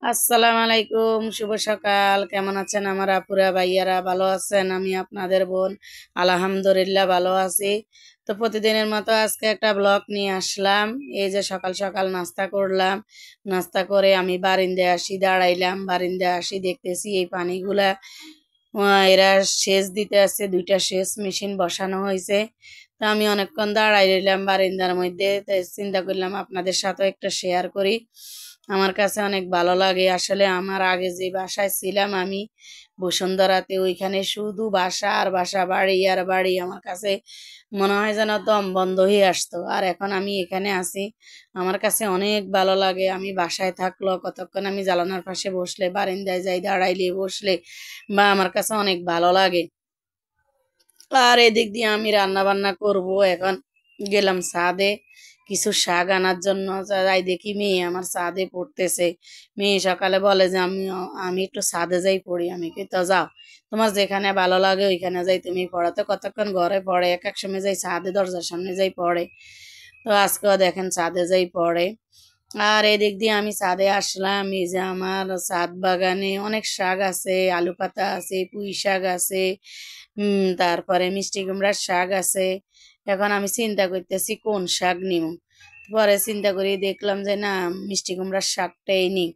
আসসালামু আলাইকুম, শুভ সকাল। কেমন আছেন আমার আপুরা ভাইয়ারা? ভালো আছেন? আমি আপনাদের বোন আলহামদুলিল্লাহ ভালো আছি। তো প্রতিদিনের মতো আজকে একটা ব্লগ নিয়ে আসলাম। এই যে সকাল সকাল নাস্তা করলাম, নাস্তা করে আমি বারিন্দায় আসি, দাঁড়াইলাম। বারিন্দায় আসি, দেখতেছি এই পানিগুলা এরা সেচ দিতে আছে, দুইটা সেচ মেশিন বসানো হয়েছে। তো আমি অনেকক্ষণ দাঁড়াই রইলাম বারিন্দার মধ্যে। তো চিন্তা করলাম আপনাদের সাথে একটা শেয়ার করি। আমার কাছে অনেক ভালো লাগে। আসলে আমার আগে যে বাসায় ছিলাম আমি বসুন্ধরাতে, ওইখানে শুধু বাসা আর বাসা, বাড়ি আর বাড়ি। আমার কাছে মনে হয় যেন দম বন্ধ হয়ে আসতো। আর এখন আমি এখানে আছি, আমার কাছে অনেক ভালো লাগে। আমি বাসায় থাকলো কতক্ষণ আমি জানালার পাশে বসলে, বারান্দায় যাই দাঁড়াইলে বসলে বা আমার কাছে অনেক ভালো লাগে। আর এদিক দিয়ে আমি রান্না বান্না করব এখন। গেলাম ছাদে কিছু শাক আনার জন্য। যাই দেখি মেয়ে আমার ছাদে পড়তেছে। মেয়ে সকালে বলে যে আমি আমি একটু ছাদে যাই পড়ি। আমি কি, তো যাও, তোমার যেখানে ভালো লাগে ওইখানে যাই তুমি পড়াতে। কতক্ষণ ঘরে পড়ে, এক এক সময় যাই ছাদে দরজার সামনে যাই পড়ে। তো আজকেও দেখেন ছাদে যাই পড়ে। আর এদিক দিয়ে আমি ছাদে আসলাম। এই যে আমার ছাদ বাগানে অনেক শাক আছে, আলু পাতা আছে, পুঁই শাক আছে, তারপরে মিষ্টি কুমড়ার শাক আছে। এখন আমি চিন্তা করতেছি কোন শাক নিব। পরে চিন্তা করে দেখলাম যে না, মিষ্টি কুমড়ার শাকটাই নি।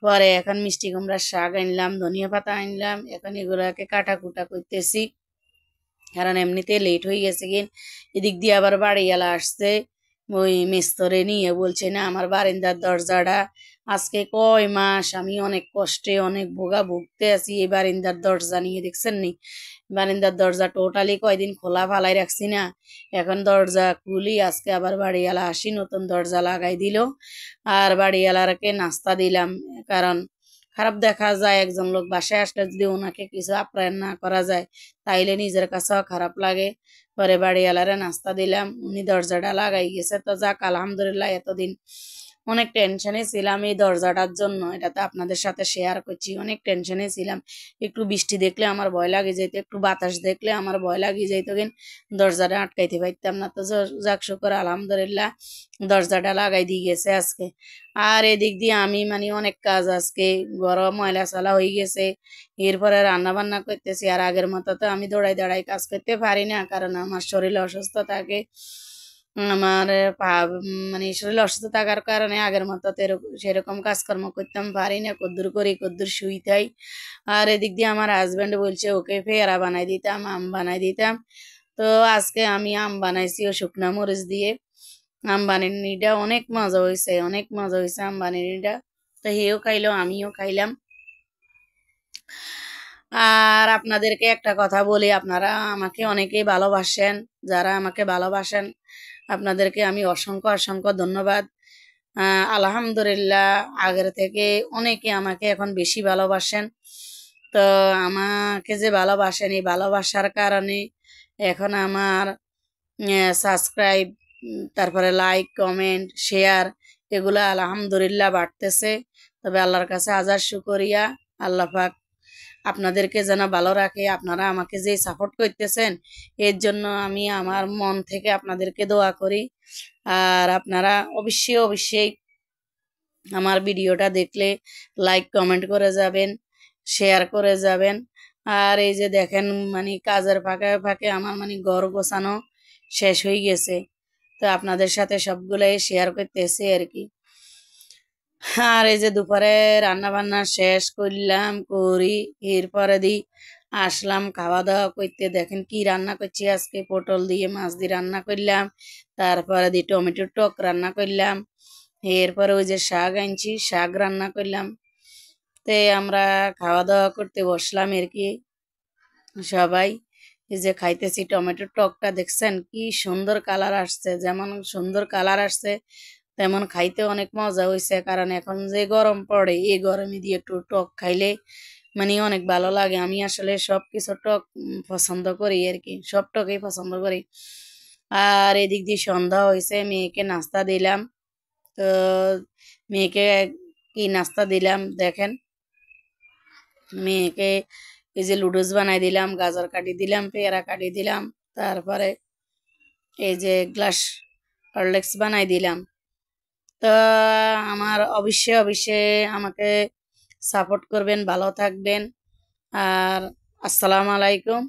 পরে এখন মিষ্টি কুমড়ার শাক আনলাম, ধনিয়া পাতা আনলাম। এখন এগুলাকে কাটা কুটা করতেছি, কারণ এমনিতে লেট হয়ে গেছে। কিন এদিক দিয়ে আবার বাড়িওয়ালা আসছে, ওই মিস্তরে নিয়ে বলছে না আমার বারান্দার দরজাটা আজকে কয় মাস আমি অনেক কষ্টে অনেক ভোগা ভুগতে আছি এই বারান্দার দরজা নিয়ে, দেখছেন নি? বারান্দার দরজা টোটালি কয়দিন খোলা ফালাই রাখছি না, এখন দরজা খুলি। আজকে আবার বাড়িওয়ালা আসি, নতুন দরজা লাগাই দিল। আর বাড়িওয়ালাকে নাস্তা দিলাম, কারণ খারাপ দেখা যায় একজন লোক বাসায় আসলে যদি ওনাকে কিছু আপ্যায়ন না করা যায় তাইলে নিজের কাছেও খারাপ লাগে। পরে বাড়িওয়ালারে নাস্তা দিলাম, উনি দরজাটা লাগাই গেছে। তো যাক আলহামদুলিল্লাহ। এতদিন অনেক টেনশনে ছিলাম এই দরজাটার জন্য, এটা তো আপনাদের সাথে শেয়ার করছি। অনেক টেনশনে ছিলাম, একটু বৃষ্টি দেখলে আমার ভয় লাগে যেত, একটু বাতাস দেখলে আমার ভয় লাগে যেত, কিন্তু দরজাটা আটকাইতে পারতাম না। তো যাক শুকর আলহামদুলিল্লাহ, দরজাটা লাগাই দিয়ে গেছে আজকে। আর এদিক দিয়ে আমি মানে অনেক কাজ আজকে, গরম ময়লা সালা হয়ে গেছে। এরপরে রান্না বান্না করতেছি। আর আগের মতো তো আমি দৌড়াই দাঁড়াই কাজ করতে পারি না, কারণ আমার শরীর অসুস্থ থাকে। আমার মানে শরীর অসুস্থ থাকার কারণে আগের মতো সেরকম কাজকর্ম করতাম পারি না, কদ্দুর করি কদ্দুর শুই থাই। আর এদিক দিয়ে আমার হাজব্যান্ড বলছে ওকে পেয়ারা বানাই দিতাম, আম বানাই দিতাম। তো আজকে আমি আম বানাইছি ও শুকনা মরিচ দিয়ে। আম বানানিটা অনেক মজা হয়েছে, অনেক মজা হয়েছে আম বানানিটা। তো হেও খাইলো, আমিও খাইলাম। আর আপনাদেরকে একটা কথা বলি, আপনারা আমাকে অনেকেই ভালোবাসেন। যারা আমাকে ভালোবাসেন আপনাদেরকে আমি অসংখ্য অসংখ্য ধন্যবাদ। আলহামদুলিল্লাহ, আগের থেকে অনেকে আমাকে এখন বেশি ভালোবাসেন। তো আমাকে যে ভালোবাসেন, এই ভালোবাসার কারণে এখন আমার সাবস্ক্রাইব, তারপরে লাইক কমেন্ট শেয়ার, এগুলো আলহামদুলিল্লাহ বাড়তেছে। তবে আল্লাহর কাছে হাজার শুকরিয়া। আল্লাহ পাক আপনাদেরকে যেন ভালো রাখে। আপনারা আমাকে যে সাপোর্ট করতেছেন এর জন্য আমি আমার মন থেকে আপনাদেরকে দোয়া করি। আর আপনারা অবশ্যই অবশ্যই আমার ভিডিওটা দেখলে লাইক কমেন্ট করে যাবেন, শেয়ার করে যাবেন। আর এই যে দেখেন মানে কাজের ফাঁকে ফাঁকে আমার মানে ঘর গোছানো শেষ হয়ে গেছে। তো আপনাদের সাথে সবগুলাই শেয়ার করতেছি আর কি। আর এই যে দুপুরে রান্না বান্না শেষ করলাম করি, এরপরে দি আসলাম খাওয়া দাওয়া করতে। দেখেন কি রান্না করছি আজকে, পটল দিয়ে মাছ দিয়ে রান্না করলাম, তারপরে দি টমেটোর টক রান্না করলাম, এরপরে ওই যে শাক আনছি শাক রান্না করলাম। তে আমরা খাওয়া দাওয়া করতে বসলাম আর কি সবাই। এই যে খাইতেছি টমেটোর টকটা, দেখছেন কি সুন্দর কালার আসছে। যেমন সুন্দর কালার আসছে তেমন খাইতে অনেক মজা হয়েছে। কারণ এখন যে গরম পড়ে এই গরমে দিয়ে একটু টক খাইলে মানে অনেক ভালো লাগে। আমি আসলে সব কিছু টক পছন্দ করি আর কি, সব টকই পছন্দ করি। আর এদিক দিয়ে সন্ধ্যা হয়েছে, মেয়েকে নাস্তা দিলাম। তো মেয়েকে কি নাস্তা দিলাম দেখেন, মেয়েকে এই যে লুডুস বানাই দিলাম, গাজর কাটি দিলাম, পেয়ারা কাটি দিলাম, তারপরে এই যে গ্লাস হরলিক্স বানাই দিলাম। তো আমার অবশ্যই অবশ্যই আমাকে সাপোর্ট করবেন, ভালো থাকবেন। আর আসসালামু আলাইকুম।